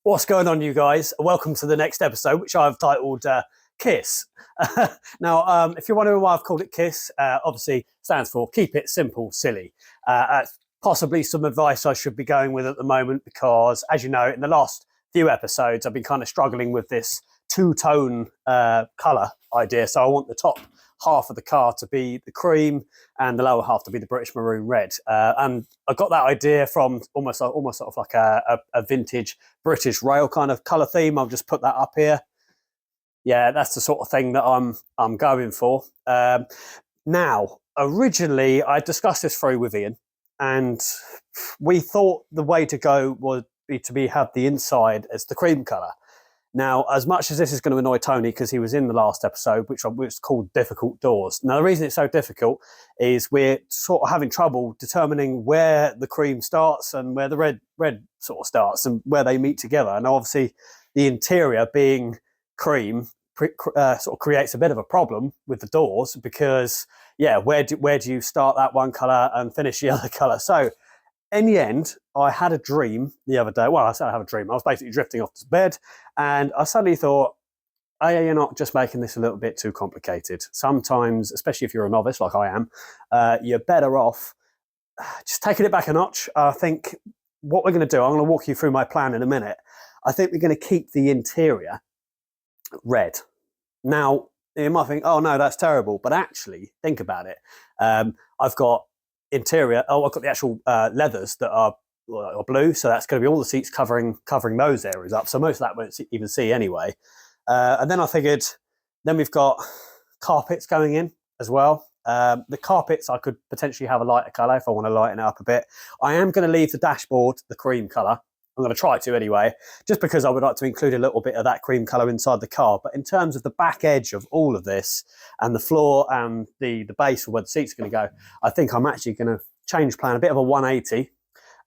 What's going on, you guys? Welcome to the next episode, which I've titled Kiss. Now, if you're wondering why I've called it Kiss, obviously stands for Keep It Simple, Silly. That's possibly some advice I should be going with at the moment because, as you know, in the last few episodes, I've been kind of struggling with this two-tone colour idea. So I want the top half of the car to be the cream and the lower half to be the British maroon red. And I got that idea from almost sort of like a vintage British rail kind of colour theme. I'll just put that up here. Yeah, that's the sort of thing that I'm going for. Now, originally, I discussed this through with Ian, and we thought the way to go would be to have the inside as the cream colour. Now, as much as this is going to annoy Tony because he was in the last episode, which was called Difficult Doors. Now, the reason it's so difficult is we're sort of having trouble determining where the cream starts and where the red sort of starts and where they meet together. And obviously, the interior being cream sort of creates a bit of a problem with the doors because, yeah, where do you start that one colour and finish the other colour? So, in the end, I had a dream the other day. Well, I said I have a dream. I was basically drifting off to bed, and I suddenly thought, oh, you're not just making this a little bit too complicated. Sometimes, especially if you're a novice like I am, you're better off just taking it back a notch. I think what we're going to do, I'm going to walk you through my plan in a minute. I think we're going to keep the interior red. Now, you might think, oh, no, that's terrible. But actually, think about it. I've got interior. Oh, I've got the actual leathers that are blue, so that's going to be all the seats covering those areas up. So most of that won't even see anyway. And then I figured, then we've got carpets going in as well. The carpets I could potentially have a lighter colour if I want to lighten it up a bit. I am going to leave the dashboard the cream colour. I'm going to try to anyway, just because I would like to include a little bit of that cream colour inside the car. But in terms of the back edge of all of this and the floor and the base of where the seats are going to go, I think I'm actually going to change plan, a bit of a 180,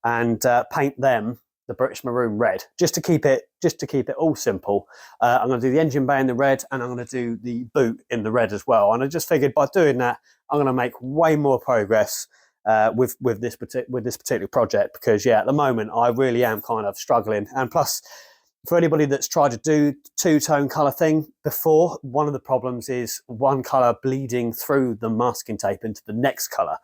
and paint them the British maroon red, just to keep it all simple. I'm going to do the engine bay in the red, and I'm going to do the boot in the red as well. And I just figured by doing that, I'm going to make way more progress with this particular project because, yeah, at the moment I really am kind of struggling. And plus, for anybody that's tried to do two-tone colour thing before, one of the problems is one colour bleeding through the masking tape into the next colour.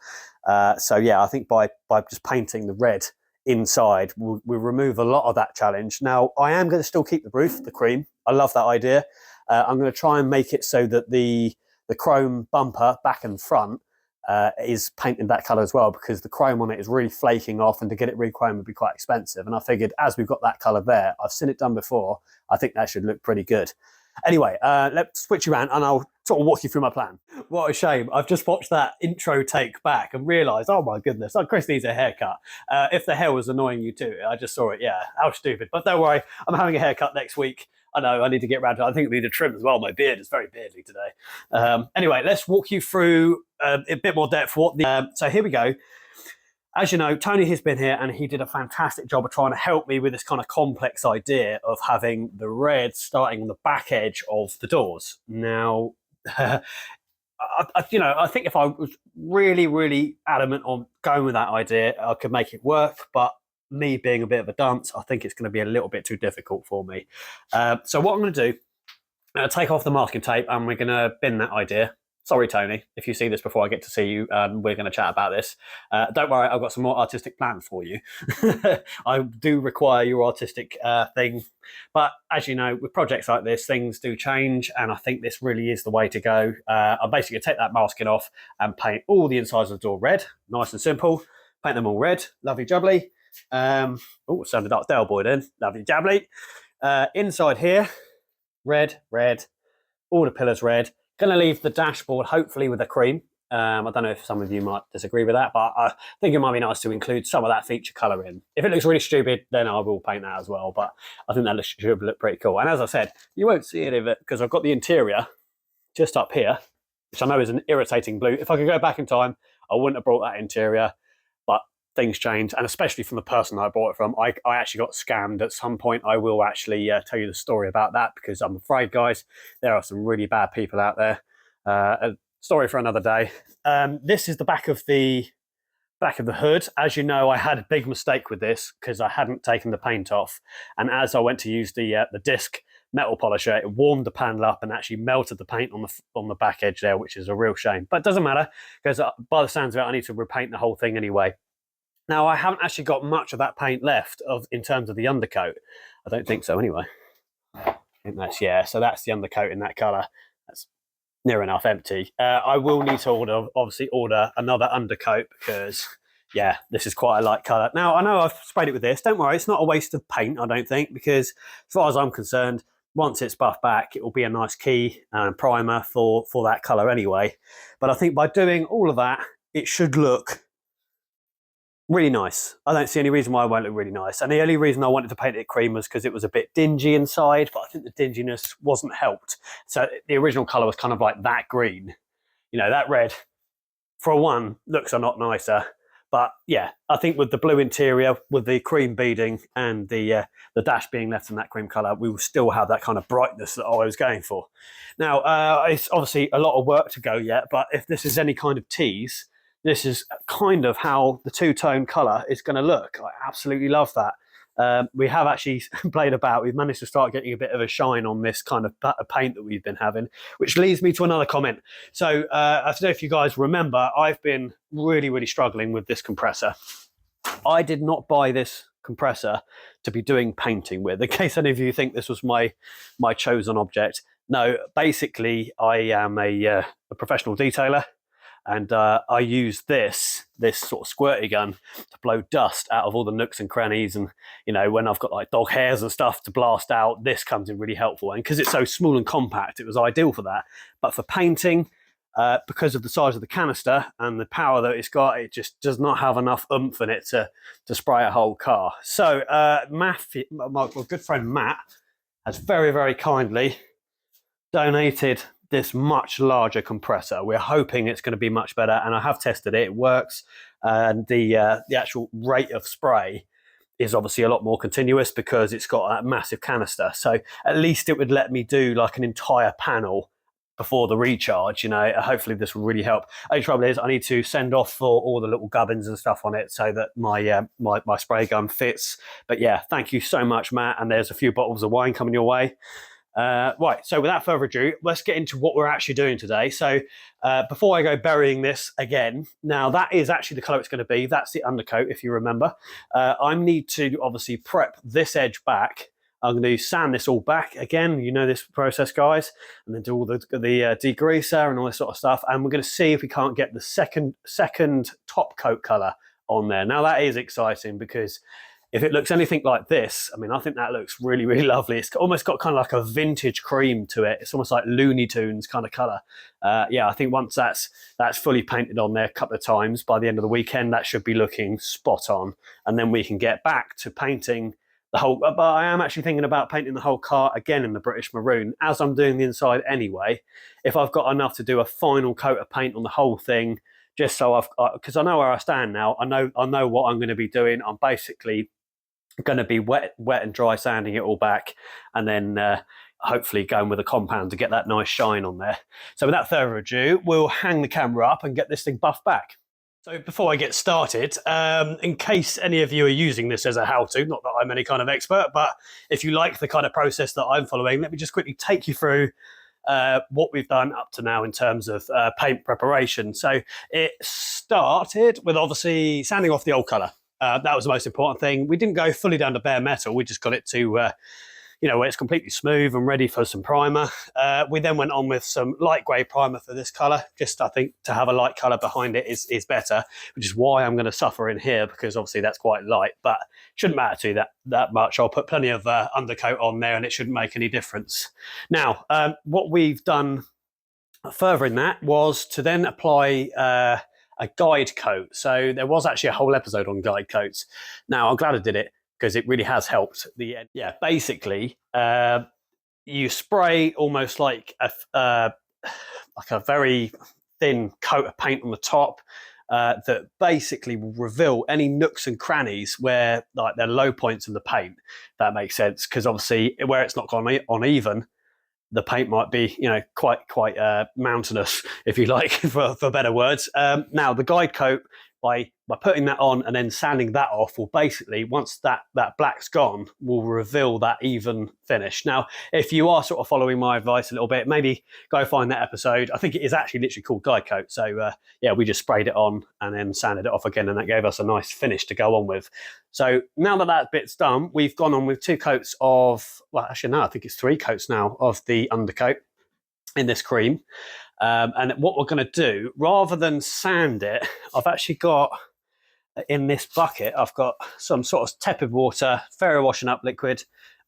So yeah, I think by just painting the red inside, we'll remove a lot of that challenge. Now, I am going to still keep the roof, the cream. I love that idea. I'm going to try and make it so that the chrome bumper back and front is painted that colour as well, because the chrome on it is really flaking off, and to get it re-chromed would be quite expensive. And I figured, as we've got that colour there, I've seen it done before, I think that should look pretty good. Anyway, let's switch around and I'll sort of walk you through my plan. What a shame. I've just watched that intro take back and realised, oh my goodness, Chris needs a haircut. If the hair was annoying you too, I just saw it. Yeah, how stupid. But don't worry, I'm having a haircut next week. I know, I need to get around to it. I think I need a trim as well. My beard is very beardly today. Anyway, let's walk you through a bit more depth. So here we go. As you know, Tony has been here and he did a fantastic job of trying to help me with this kind of complex idea of having the red starting on the back edge of the doors. Now, I think if I was really, really adamant on going with that idea, I could make it work. But me being a bit of a dunce, I think it's going to be a little bit too difficult for me. So what I'm going to do, take off the masking tape and we're going to bin that idea. Sorry, Tony, if you see this before I get to see you, we're going to chat about this. Don't worry, I've got some more artistic plans for you. I do require your artistic thing. But as you know, with projects like this, things do change, and I think this really is the way to go. I'm basically going to take that masking off and paint all the insides of the door red. Nice and simple. Paint them all red. Lovely jubbly. Oh, sounded like Del Boy then. Lovely jubbly. Inside here, red. All the pillars red. Going to leave the dashboard hopefully with a cream. I don't know if some of you might disagree with that, but I think it might be nice to include some of that feature colour in. If it looks really stupid, then I will paint that as well, but I think that should look pretty cool. And as I said, you won't see any of it because I've got the interior just up here, which I know is an irritating blue. If I could go back in time, I wouldn't have brought that interior, but things change, and especially from the person I bought it from, I actually got scammed at some point. I will actually tell you the story about that, because I'm afraid, guys, there are some really bad people out there. A story for another day. This is the back of the Back of the hood. As you know, I had a big mistake with this because I hadn't taken the paint off, and as I went to use the disc metal polisher, it warmed the panel up and actually melted the paint on the back edge there, which is a real shame. But it doesn't matter because by the sounds of it, I need to repaint the whole thing anyway. Now, I haven't actually got much of that paint left in terms of the undercoat. I don't think so anyway. I think that's, yeah, so that's the undercoat in that colour. That's near enough empty. I will need to obviously order another undercoat because, yeah, this is quite a light colour. Now, I know I've sprayed it with this. Don't worry, it's not a waste of paint, I don't think, because as far as I'm concerned, once it's buffed back, it will be a nice key and primer for that colour anyway. But I think by doing all of that, it should look really nice. I don't see any reason why it won't look really nice. And the only reason I wanted to paint it cream was because it was a bit dingy inside, but I think the dinginess wasn't helped. So the original colour was kind of like that green. You know, that red, for one, looks a lot nicer. But yeah, I think with the blue interior, with the cream beading and the dash being left in that cream colour, we will still have that kind of brightness that I was going for. Now, it's obviously a lot of work to go yet, but if this is any kind of tease, this is kind of how the two-tone colour is going to look. I absolutely love that. We have actually played about. We've managed to start getting a bit of a shine on this kind of paint that we've been having, which leads me to another comment. So I don't know if you guys remember, I've been really, really struggling with this compressor. I did not buy this compressor to be doing painting with. In case any of you think this was my chosen object. No, basically, I am a professional detailer. And I use this sort of squirty gun to blow dust out of all the nooks and crannies. And, you know, when I've got like dog hairs and stuff to blast out, this comes in really helpful. And because it's so small and compact, it was ideal for that. But for painting, because of the size of the canister and the power that it's got, it just does not have enough oomph in it to spray a whole car. So my good friend Matt has very, very kindly donated this much larger compressor. We're hoping it's going to be much better, and I have tested it. It works, and the actual rate of spray is obviously a lot more continuous because it's got that massive canister. So at least it would let me do like an entire panel before the recharge. You know, hopefully this will really help. Only trouble is I need to send off for all the little gubbins and stuff on it so that my spray gun fits. But yeah, thank you so much, Matt. And there's a few bottles of wine coming your way. Right, so without further ado, let's get into what we're actually doing today. So before I go burying this again, now that is actually the colour it's going to be. That's the undercoat, if you remember. I need to obviously prep this edge back. I'm going to sand this all back again. You know this process, guys. And then do all the degreaser and all this sort of stuff. And we're going to see if we can't get the second top coat colour on there. Now that is exciting because if it looks anything like this, I mean, I think that looks really, really lovely. It's almost got kind of like a vintage cream to it. It's almost like Looney Tunes kind of colour. Yeah, I think once that's fully painted on there a couple of times, by the end of the weekend, that should be looking spot on. And then we can get back to painting the whole, but I am actually thinking about painting the whole car again in the British maroon, as I'm doing the inside anyway. If I've got enough to do a final coat of paint on the whole thing, just so because I know where I stand now. I know what I'm going to be doing. I'm basically going to be wet and dry sanding it all back, and then hopefully going with a compound to get that nice shine on there. So without further ado, we'll hang the camera up and get this thing buffed back. So before I get started, in case any of you are using this as a how-to, not that I'm any kind of expert, but if you like the kind of process that I'm following, let me just quickly take you through what we've done up to now in terms of paint preparation. So it started with obviously sanding off the old colour. That was the most important thing. We didn't go fully down to bare metal. We just got it to, where it's completely smooth and ready for some primer. We then went on with some light grey primer for this colour. Just, I think, to have a light colour behind it is better, which is why I'm going to suffer in here, because obviously that's quite light, but shouldn't matter to you that much. I'll put plenty of undercoat on there and it shouldn't make any difference. Now, what we've done further in that was to then apply a guide coat. So there was actually a whole episode on guide coats. Now, I'm glad I did it because it really has helped. Yeah, basically, you spray almost like a very thin coat of paint on the top that basically will reveal any nooks and crannies where like they're low points in the paint. If that makes sense, because obviously where it's not gone uneven, the paint might be, quite mountainous, if you like, for better words. Now, the guide coat, by by putting that on and then sanding that off will basically, once that black's gone, will reveal that even finish. Now, if you are sort of following my advice a little bit, maybe go find that episode. I think it is actually literally called Die Coat. So yeah, we just sprayed it on and then sanded it off again, and that gave us a nice finish to go on with. So now that bit's done, we've gone on with 2 coats of, well, actually no, I think it's 3 coats now of the undercoat in this cream. And what we're going to do, rather than sand it, I've actually got, in this bucket, I've got some sort of tepid water, ferro washing up liquid,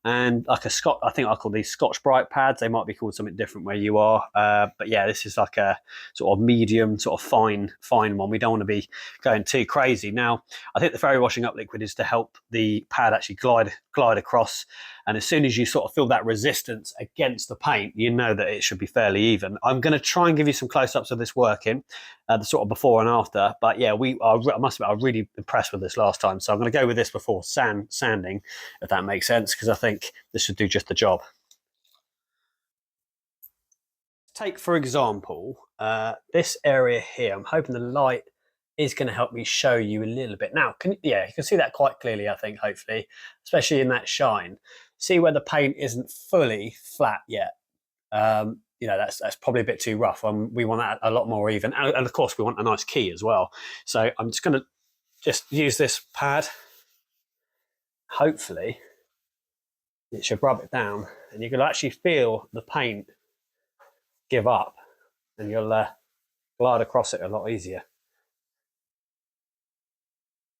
and like a Scotch, I think I call these Scotch Brite pads. They might be called something different where you are. But yeah, this is like a sort of medium, sort of fine one. We don't want to be going too crazy. Now, I think the ferro washing up liquid is to help the pad actually glide across. And as soon as you sort of feel that resistance against the paint, you know that it should be fairly even. I'm going to try and give you some close-ups of this working, the sort of before and after. But yeah, I must admit, I was really impressed with this last time. So I'm going to go with this before sanding, if that makes sense, because I think this should do just the job. Take, for example, this area here. I'm hoping the light is going to help me show you a little bit. Now, you can see that quite clearly, I think, hopefully, especially in that shine. See where the paint isn't fully flat yet. That's probably a bit too rough. We want that a lot more even. And of course, we want a nice key as well. So I'm just going to use this pad. Hopefully, it should rub it down. And you can actually feel the paint give up. And you'll glide across it a lot easier.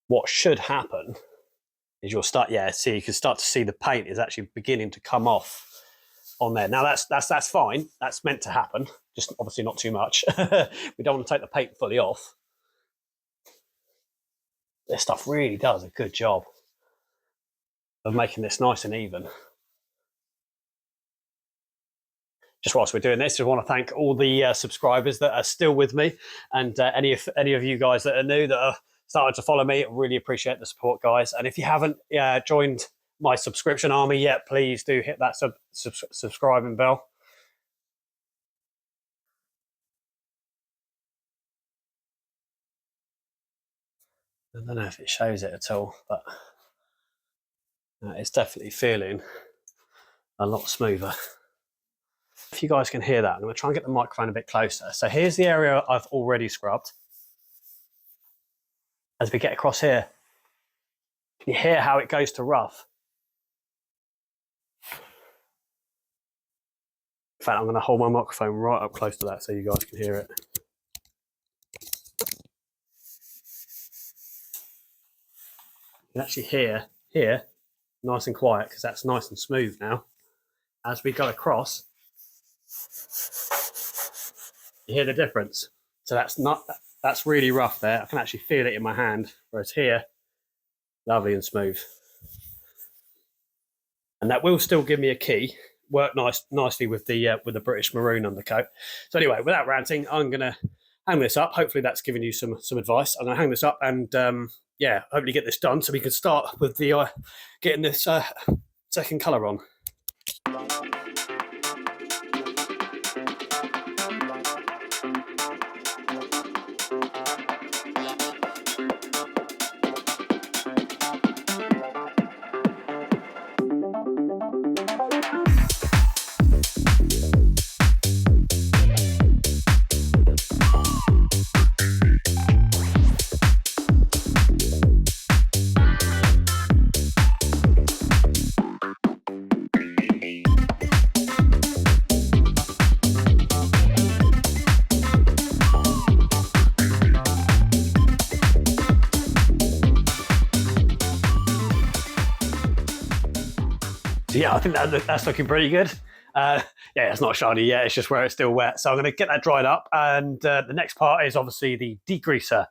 What should happen is you'll start, see, you can start to see the paint is actually beginning to come off on there. Now that's fine. That's meant to happen. Just obviously not too much. We don't want to take the paint fully off. This stuff really does a good job of making this nice and even. Just whilst we're doing this, I want to thank all the subscribers that are still with me, and any of you guys that are new that are started to follow me. I really appreciate the support, guys. And if you haven't joined my subscription army yet, please do hit that subscribing bell. I don't know if it shows it at all, but it's definitely feeling a lot smoother. If you guys can hear that, I'm going to try and get the microphone a bit closer. So here's the area I've already scrubbed. As we get across here, can you hear how it goes to rough? In fact, I'm going to hold my microphone right up close to that so you guys can hear it. You can actually hear here, nice and quiet, because that's nice and smooth now. As we go across, you hear the difference. So that's really rough there. I can actually feel it in my hand, whereas here, lovely and smooth. And that will still give me a key. Work nicely with the British Maroon undercoat. So anyway, without ranting, I'm going to hang this up. Hopefully that's given you some advice. I'm going to hang this up and hopefully get this done so we can start with the getting this second colour on. Yeah, I think that's looking pretty good. It's not shiny yet. It's just where it's still wet. So I'm going to get that dried up. And the next part is obviously the degreaser,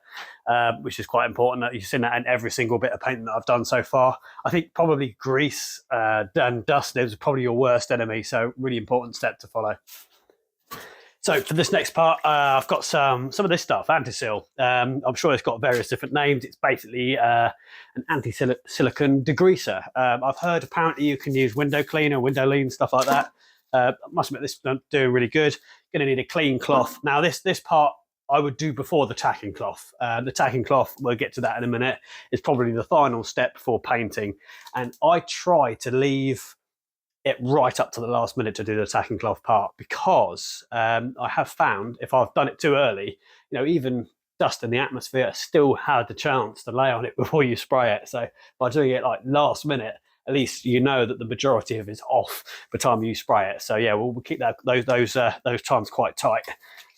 which is quite important. You've seen that in every single bit of painting that I've done so far. I think probably grease and dust is probably your worst enemy. So really important step to follow. So for this next part, I've got some of this stuff, anti-sil. I'm sure it's got various different names. It's basically an anti-silicon degreaser. I've heard apparently you can use window cleaner, window lean, stuff like that. I must admit this is doing really good. Going to need a clean cloth. Now this part I would do before the tacking cloth. The tacking cloth, we'll get to that in a minute, is probably the final step before painting. And I try to leave it right up to the last minute to do the tacking cloth part, because I have found if I've done it too early, even dust in the atmosphere still had the chance to lay on it before you spray it. So by doing it like last minute, at least you know that the majority of it's off by the time you spray it. So yeah, we'll keep those times quite tight.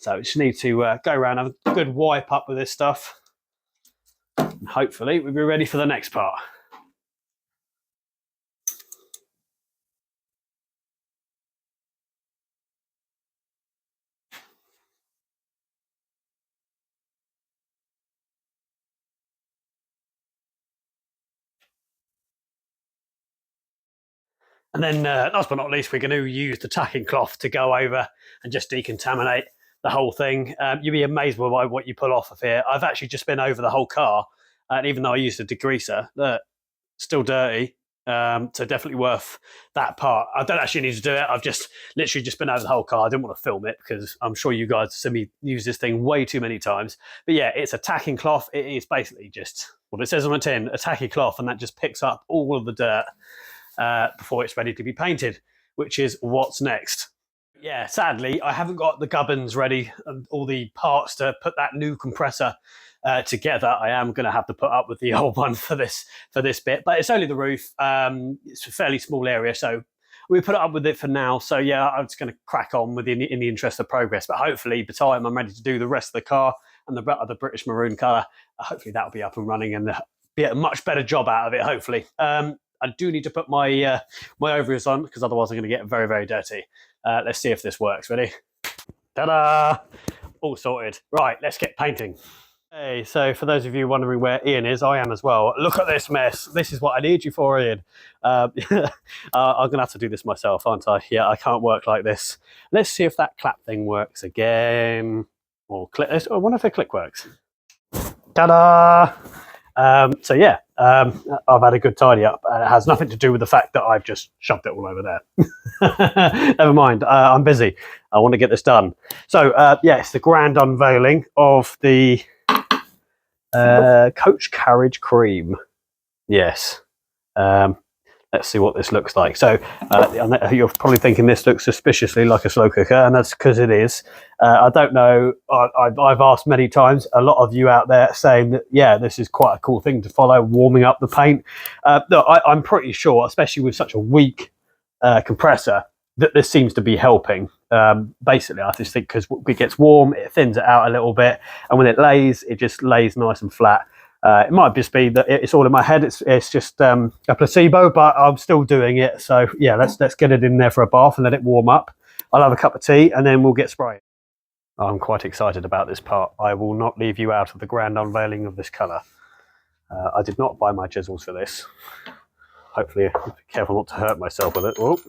So we just need to go around, have a good wipe up with this stuff, and hopefully we'll be ready for the next part. And then last but not least, we're going to use the tacking cloth to go over and just decontaminate the whole thing. You'll be amazed by what you pull off of here. I've actually just been over the whole car, and even though I used a degreaser, still dirty. So definitely worth that part. I don't actually need to do it. I've just literally just been over the whole car. I didn't want to film it because I'm sure you guys have seen me use this thing way too many times. But yeah, it's a tacking cloth. It is basically just what it says on the tin, a tacking cloth, and that just picks up all of the dirt before it's ready to be painted, which is what's next. Yeah, sadly, I haven't got the gubbins ready and all the parts to put that new compressor together. I am going to have to put up with the old one for this bit, but it's only the roof. It's a fairly small area, so we put it up with it for now. So yeah, I'm just going to crack on with in the interest of progress. But hopefully, by the time I'm ready to do the rest of the car and the British maroon colour, hopefully that'll be up and running and be a much better job out of it. Hopefully. I do need to put my my overalls on because otherwise I'm going to get very, very dirty. Let's see if this works. Ready? Ta-da! All sorted. Right, let's get painting. Hey, so for those of you wondering where Ian is, I am as well. Look at this mess. This is what I need you for, Ian. I'm going to have to do this myself, aren't I? Yeah, I can't work like this. Let's see if that clap thing works again. Or click. I wonder if the click works. Ta-da! So yeah, I've had a good tidy up. It has nothing to do with the fact that I've just shoved it all over there. Never mind, I'm busy. I want to get this done. So yes, the grand unveiling of the coach carriage cream. Yes. Let's see what this looks like. So you're probably thinking this looks suspiciously like a slow cooker, and that's because it is. I don't know. I've asked many times. A lot of you out there saying that, yeah, this is quite a cool thing to follow, warming up the paint. No, I'm pretty sure, especially with such a weak compressor, that this seems to be helping. Basically, I just think because it gets warm, it thins it out a little bit, and when it lays, it just lays nice and flat. It might just be that it's all in my head. It's just a placebo, but I'm still doing it. So yeah, let's get it in there for a bath and let it warm up. I'll have a cup of tea and then we'll get spraying. I'm quite excited about this part. I will not leave you out of the grand unveiling of this colour. I did not buy my chisels for this. Hopefully, be careful not to hurt myself with it. Whoa.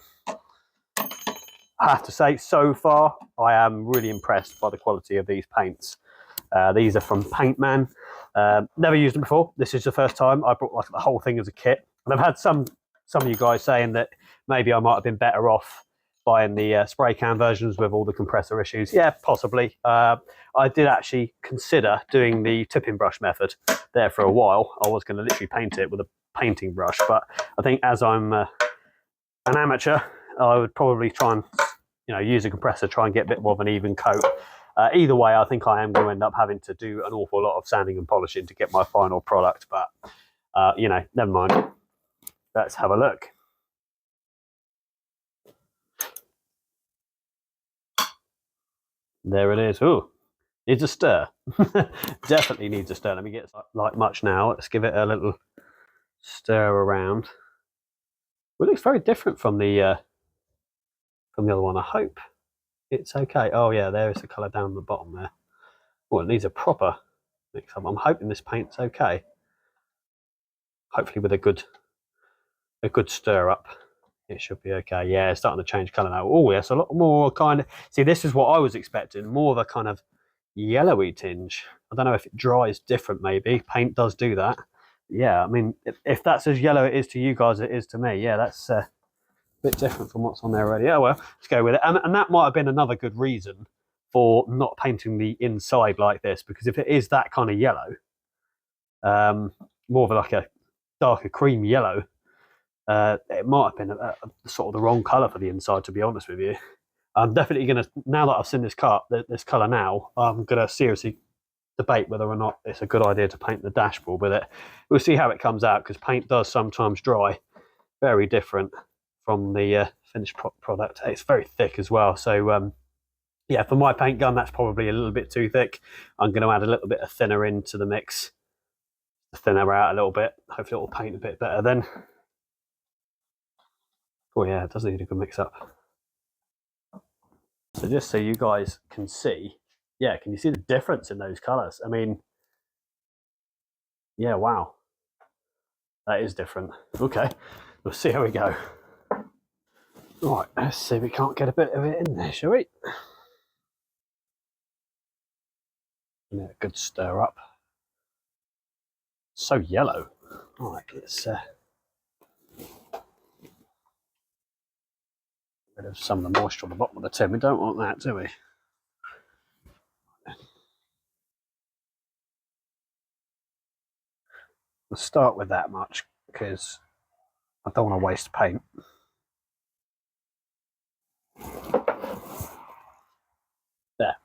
I have to say, so far, I am really impressed by the quality of these paints. These are from Paintman. Never used them before. This is the first time I brought like the whole thing as a kit. And I've had some of you guys saying that maybe I might have been better off buying the spray can versions with all the compressor issues. Yeah, possibly. I did actually consider doing the tipping brush method there for a while. I was going to literally paint it with a painting brush, but I think as I'm an amateur, I would probably try and use a compressor, try and get a bit more of an even coat. Either way, I think I am going to end up having to do an awful lot of sanding and polishing to get my final product, but never mind. Let's have a look. There it is. Ooh, needs a stir. Definitely needs a stir. Let me get like much now. Let's give it a little stir around. Well, it looks very different from the other one. I hope it's okay. Oh yeah, there is the colour down the bottom there. Well, it needs a proper mix up. I'm hoping this paint's okay. Hopefully with a good stir up, it should be okay. Yeah, it's starting to change colour now. Oh yes, a lot more kind of. See, this is what I was expecting. More of a kind of yellowy tinge. I don't know if it dries different. Maybe paint does do that. Yeah, I mean, if that's as yellow it is to you guys, it is to me. Yeah, that's bit different from what's on there already. Oh well, let's go with it. And that might have been another good reason for not painting the inside like this, because if it is that kind of yellow, more of like a darker cream yellow, it might have been a sort of the wrong colour for the inside, to be honest with you. I'm definitely going to, now that I've seen this colour now, I'm going to seriously debate whether or not it's a good idea to paint the dashboard with it. We'll see how it comes out, because paint does sometimes dry very different from the finished product. It's very thick as well, so yeah, for my paint gun, that's probably a little bit too thick. I'm going to add a little bit of thinner into the mix to thin her out a little bit. Hopefully it will paint a bit better then. Oh yeah, it does need a good mix up. So just so you guys can see, yeah, can you see the difference in those colours? I mean, yeah, wow. That is different. Okay, we'll see how we go. Right, let's see if we can't get a bit of it in there, shall we? Yeah, good stir up. So yellow. Right, let's rid of some of the moisture on the bottom of the tin. We don't want that, do we? We'll start with that much because I don't want to waste paint. There.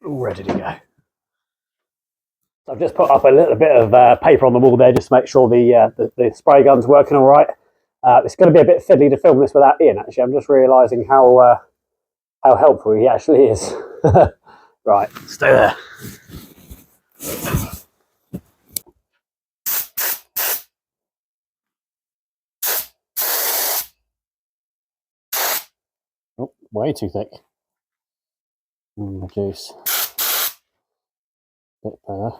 All ready to go. So I've just put up a little bit of paper on the wall there just to make sure the spray gun's working all right. It's going to be a bit fiddly to film this without Ian, actually. I'm just realising how helpful he actually is. Right, stay there. Oh, way too thick. Reduce. Bit better.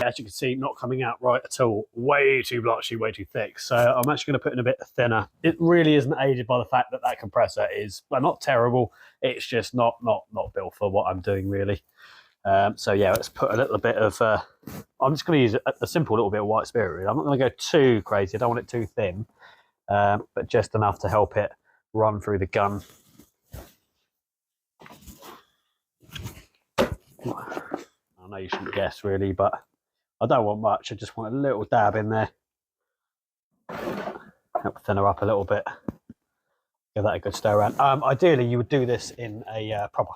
As you can see, not coming out right at all. Way too blotchy, way too thick. So I'm actually going to put in a bit thinner. It really isn't aided by the fact that that compressor is, well, not terrible. It's just not built for what I'm doing, really. So yeah, let's put a little bit of, I'm just going to use a simple little bit of white spirit, really. I'm not going to go too crazy. I don't want it too thin, but just enough to help it run through the gun. I know you shouldn't guess, really, but I don't want much. I just want a little dab in there. Help thin her up a little bit. Give that a good stir around. Ideally, you would do this in a proper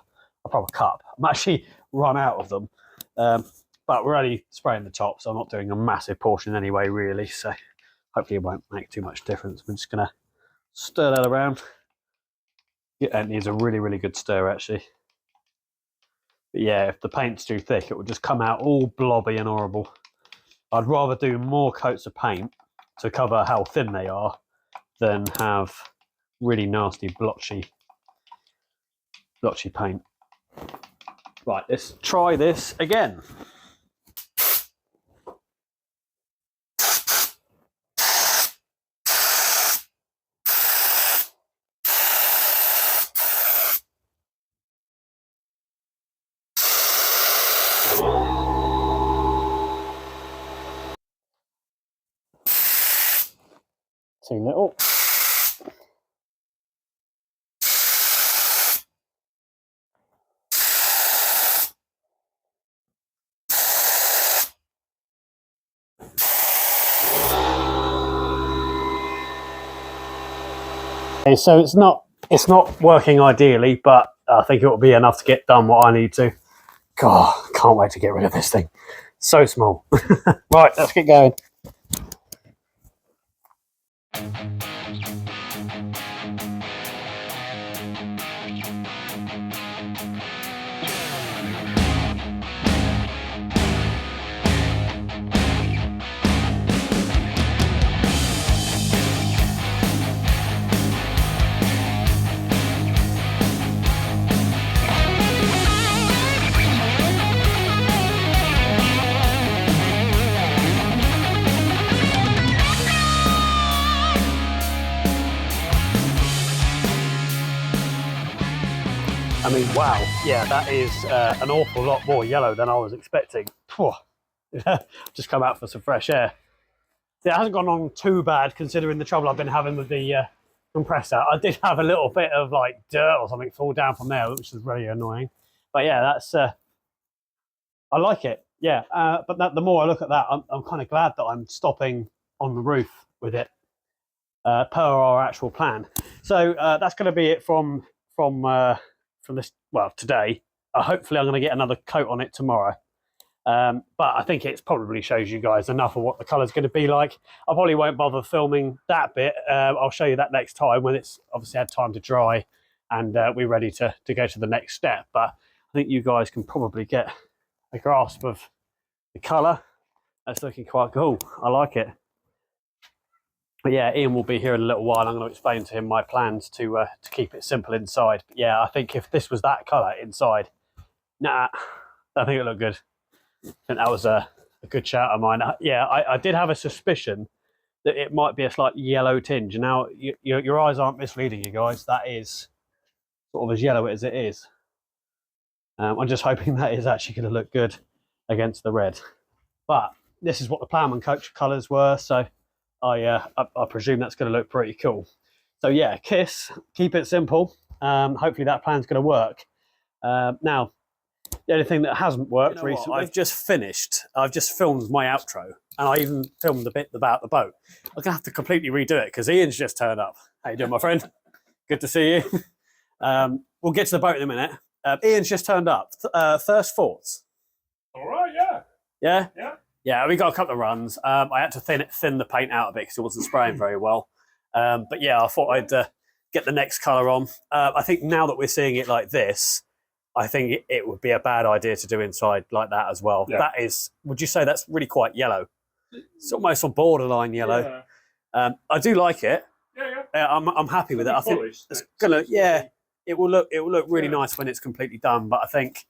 cup. I'm actually run out of them, but we're only spraying the top, so I'm not doing a massive portion anyway, really. So hopefully it won't make too much difference. We're just gonna stir that around. Yeah, it needs a really good stir, actually. But yeah, if the paint's too thick, it will just come out all blobby and horrible. I'd rather do more coats of paint to cover how thin they are than have really nasty blotchy paint. Right, let's try this again. Too little. Okay, so it's not working ideally, but I think it will be enough to get done what I need to. God, can't wait to get rid of this thing. So small. Right, let's get going. I mean, wow, yeah, that is an awful lot more yellow than I was expecting. Just come out for some fresh air. It hasn't gone on too bad considering the trouble I've been having with the compressor. I did have a little bit of like dirt or something fall down from there, which is really annoying. But yeah, that's I like it. Yeah, but the more I look at that, I'm kind of glad that I'm stopping on the roof with it per our actual plan. So that's going to be it from this. Well, today. Hopefully, I'm going to get another coat on it tomorrow. But I think it probably shows you guys enough of what the colour's going to be like. I probably won't bother filming that bit. I'll show you that next time when it's obviously had time to dry and we're ready to go to the next step. But I think you guys can probably get a grasp of the colour. That's looking quite cool. I like it. But yeah, Ian will be here in a little while. I'm going to explain to him my plans to keep it simple inside. But yeah, I think if this was that colour inside, nah, I think it looked good. I think that was a good shout of mine. Yeah, I did have a suspicion that it might be a slight yellow tinge. Now, your eyes aren't misleading you guys. That is sort of as yellow as it is. I'm just hoping that is actually going to look good against the red. But this is what the Plowman coach colours were, so I presume that's going to look pretty cool. So yeah, KISS, keep it simple. Hopefully that plan's going to work. Now, the only thing that hasn't worked recently... I've just finished. I've just filmed my outro, and I even filmed the bit about the boat. I'm going to have to completely redo it, because Ian's just turned up. How you doing, my friend? Good to see you. We'll get to the boat in a minute. Ian's just turned up. First thoughts? All right, yeah. Yeah? Yeah. Yeah, we got a couple of runs. I had to thin the paint out a bit because it wasn't spraying very well. But yeah, I thought I'd get the next colour on. I think now that we're seeing it like this, I think it would be a bad idea to do inside like that as well. Yeah. That is, would you say that's really quite yellow? It's almost on borderline yellow. Yeah. I do like it. Yeah. I'm happy with it. I think it's gonna, it will look really nice when it's completely done. But I think,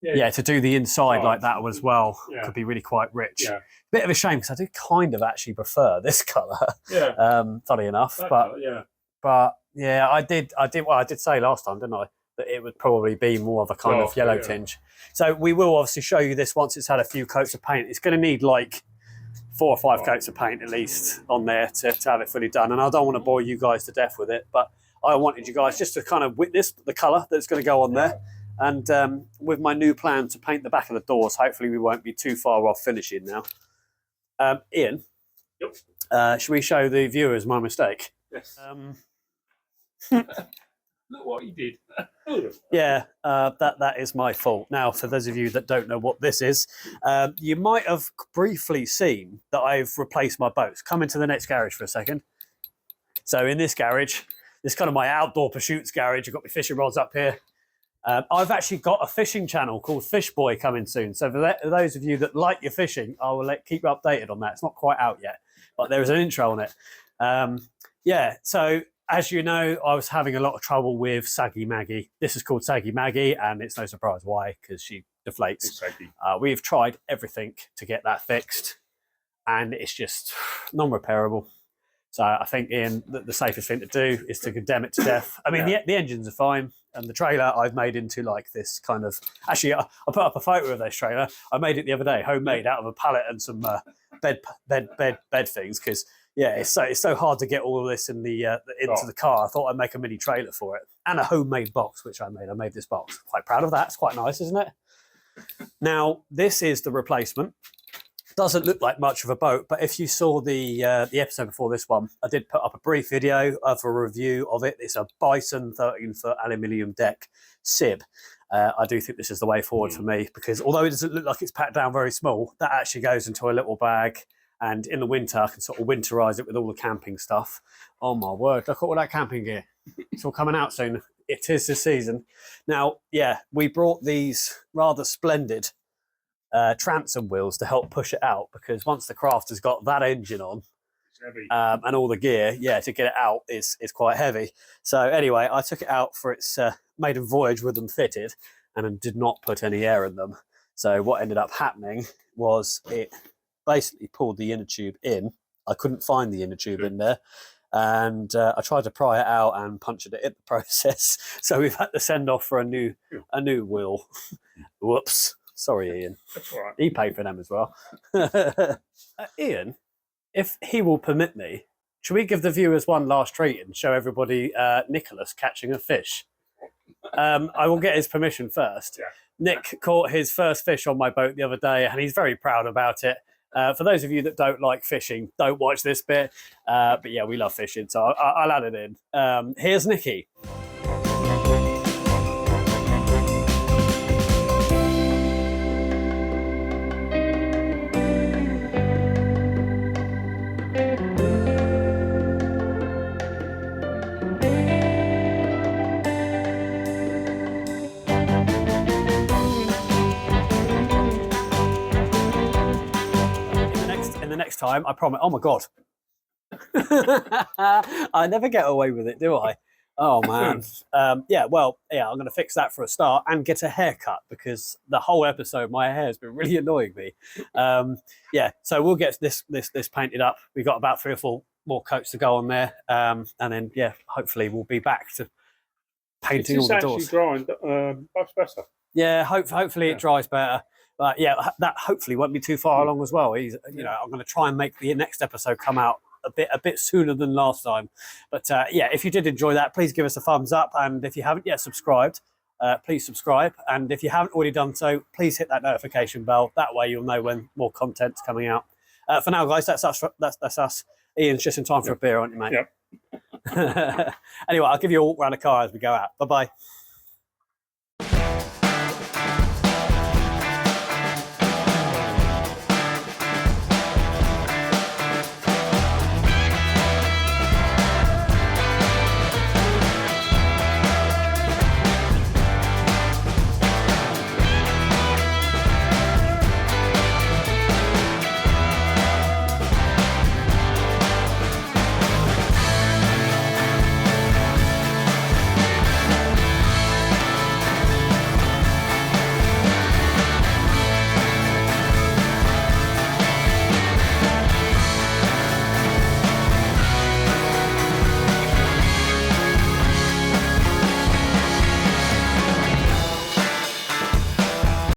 to do the inside like that as well could be really quite rich. Yeah. Bit of a shame because I do kind of actually prefer this colour. Yeah. Funny enough, but yeah, I did. Well, I did say last time, didn't I, that it would probably be more of a kind of yellow tinge. So we will obviously show you this once it's had a few coats of paint. It's going to need like 4 or 5 coats of paint at least on there to have it fully done. And I don't want to bore you guys to death with it, but I wanted you guys just to kind of witness the colour that's going to go on there. And with my new plan to paint the back of the doors, hopefully we won't be too far off finishing now. Ian, should we show the viewers my mistake? Yes. Look what you did. Yeah, that is my fault. Now, for those of you that don't know what this is, you might have briefly seen that I've replaced my boats. Come into the next garage for a second. So in this garage, this is kind of my outdoor pursuits garage. I've got my fishing rods up here. I've actually got a fishing channel called Fish Boy coming soon. So for those of you that like your fishing, I will keep you updated on that. It's not quite out yet, but there is an intro on it. Yeah, so as you know, I was having a lot of trouble with Saggy Maggie. This is called Saggy Maggie, and it's no surprise why, because she deflates. We've tried everything to get that fixed, and it's just non-repairable. So I think, Ian, the safest thing to do is to condemn it to death. I mean, the engines are fine, and the trailer I've made into like this kind of... Actually, I put up a photo of this trailer. I made it the other day, homemade, out of a pallet and some bed things, because it's so hard to get all of this in the into the car. I thought I'd make a mini trailer for it, and a homemade box, which I made. I made this box. Quite proud of that. It's quite nice, isn't it? Now, this is the replacement. Doesn't look like much of a boat, but if you saw the episode before this one, I did put up a brief video of a review of it. It's a Bison 13-foot aluminium deck sib. I do think this is the way forward for me, because although it doesn't look like it's packed down very small, that actually goes into a little bag, and in the winter I can sort of winterize it with all the camping stuff. Oh my word, look at all that camping gear. It's all coming out soon. It is this season. Now, yeah, we brought these rather splendid transom wheels to help push it out, because once the craft has got that engine on and all the gear, to get it out is quite heavy. So anyway, I took it out for its maiden voyage with them fitted, and did not put any air in them. So what ended up happening was it basically pulled the inner tube in. I couldn't find the inner tube in there. and I tried to pry it out and punctured it in the process. So we've had to send off for a new wheel. Whoops. Sorry, Ian. That's all right. He paid for them as well. Ian, if he will permit me, should we give the viewers one last treat and show everybody Nicholas catching a fish? I will get his permission first. Yeah. Nick caught his first fish on my boat the other day, and he's very proud about it. For those of you that don't like fishing, don't watch this bit. But yeah, we love fishing, so I'll add it in. Here's Nicky. Next time, I promise. Oh my god. I never get away with it, do I? Oh man. Yeah, well, yeah, I'm going to fix that for a start and get a haircut, because the whole episode my hair has been really annoying me. Yeah, so we'll get this painted up. We've got about 3 or 4 more coats to go on there, and then yeah, hopefully we'll be back to painting all the doors. It's actually drying much better. Yeah, hopefully it dries better. But yeah, that hopefully won't be too far along as well. I'm going to try and make the next episode come out a bit sooner than last time. But yeah, if you did enjoy that, please give us a thumbs up. And if you haven't yet subscribed, please subscribe. And if you haven't already done so, please hit that notification bell. That way you'll know when more content's coming out. For now, guys, that's us. That's us. Ian's just in time for a beer, aren't you, mate? Yep. Anyway, I'll give you a walk around the car as we go out. Bye-bye.